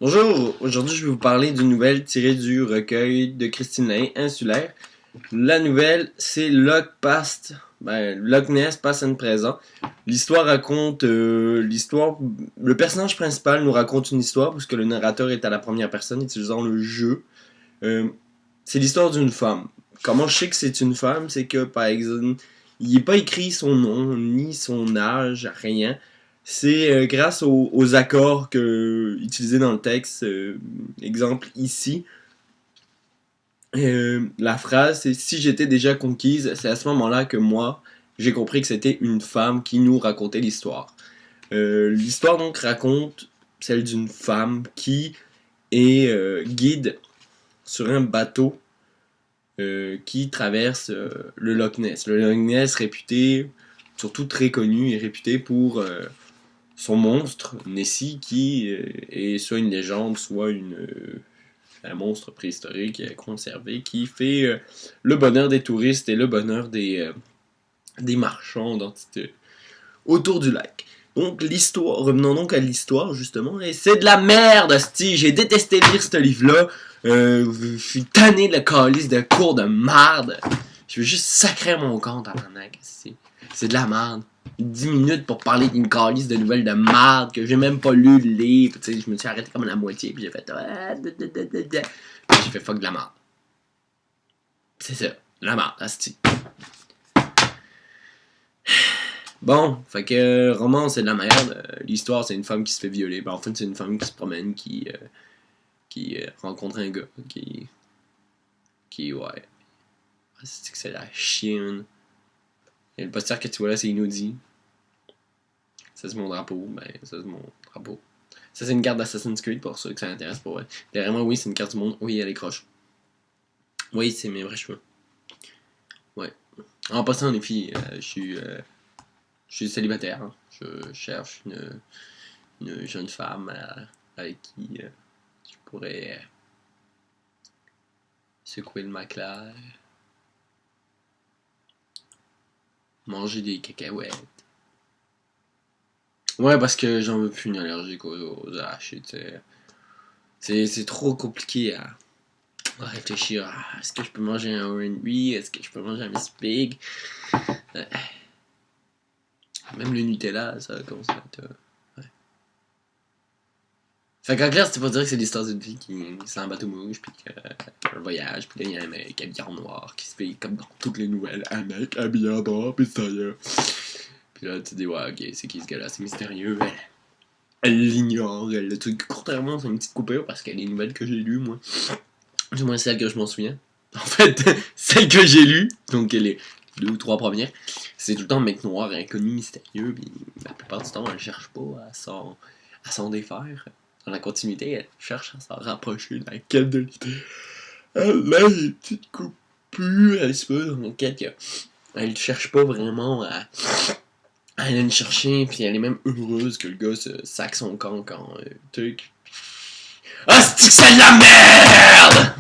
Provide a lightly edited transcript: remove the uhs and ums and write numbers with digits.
Bonjour, aujourd'hui je vais vous parler d'une nouvelle tirée du recueil de Christine Lay, Insulaire. La nouvelle, c'est Loch Ness Past and Présent. L'histoire raconte, le personnage principal nous raconte une histoire puisque le narrateur est à la première personne utilisant le jeu. C'est l'histoire d'une femme. Comment je sais que c'est une femme, c'est que par exemple, il n'est pas écrit son nom, ni son âge, rien. C'est grâce aux accords utilisés dans le texte. Exemple ici. La phrase c'est si j'étais déjà conquise, c'est à ce moment-là que moi, j'ai compris que c'était une femme qui nous racontait l'histoire. L'histoire donc raconte celle d'une femme qui est guide sur un bateau qui traverse le Loch Ness. Le Loch Ness réputé, surtout très connu, est réputé pour son monstre, Nessie, qui est soit une légende, soit un monstre préhistorique conservé, qui fait le bonheur des touristes et le bonheur des marchands autour du lac. Donc l'histoire, revenons donc à l'histoire justement, et c'est de la merde, hostie, j'ai détesté lire ce livre-là, je suis tanné de la calice de cours de merde, je veux juste sacrer mon compte à l'arnaque, c'est de la merde. 10 minutes pour parler d'une calice de nouvelles de merde que j'ai même pas lu le livre, tu sais, je me suis arrêté comme à la moitié, puis j'ai fait puis j'ai fait fuck de la merde. C'est ça, la merde, hostie. Bon, fait que roman c'est de la merde. L'histoire c'est une femme qui se fait violer. Ben, en fait c'est une femme qui se promène, qui rencontre un gars, ouais. C'est que c'est la chienne. Et le poster que tu vois là c'est Inaudi. Ça c'est mon drapeau, ben ça c'est mon drapeau. Ça c'est une carte d'Assassin's Creed pour ceux que ça intéresse pour vrai. Derrière oui c'est une carte du monde, oui elle est croche. Oui c'est mes vrais cheveux. Ouais. En passant les filles, je suis célibataire, hein. Je cherche une jeune femme avec qui je pourrais secouer le matelas, manger des cacahuètes. Ouais, parce que j'en veux plus une allergique aux haches, c'est trop compliqué à réfléchir à est-ce que je peux manger un R&B, est-ce que je peux manger un Miss Pig. Même le Nutella, ça commence à être... ouais. Fait qu'en clair, c'était pas dire que c'est l'histoire d'une fille qui est en bateau mouche, puis un voyage, puis là, il y a un mec habillé en noir qui se fait comme dans toutes les nouvelles. Un mec habillé en noir, pis ça y est. Puis là, tu te dis, ouais, ok, c'est qui ce gars-là? C'est mystérieux. Elle l'ignore. Le truc, contrairement, c'est une petite coupure parce qu'elle est nouvelle que j'ai lues, moi. Du moins, celle que je m'en souviens. En fait, celle que j'ai lue, donc les 2 ou 3 premières, c'est tout le temps un mec noir, inconnu, mystérieux, puis la plupart du temps, elle cherche pas à s'en défaire. Dans la continuité, elle cherche à s'en rapprocher de la quête de l'idée. Elle a des petites coupures, elle se peut dans la quête elle cherche pas vraiment à aller le chercher, puis elle est même heureuse que le gars se sac son camp quand truc. Ah, c'est de la merde!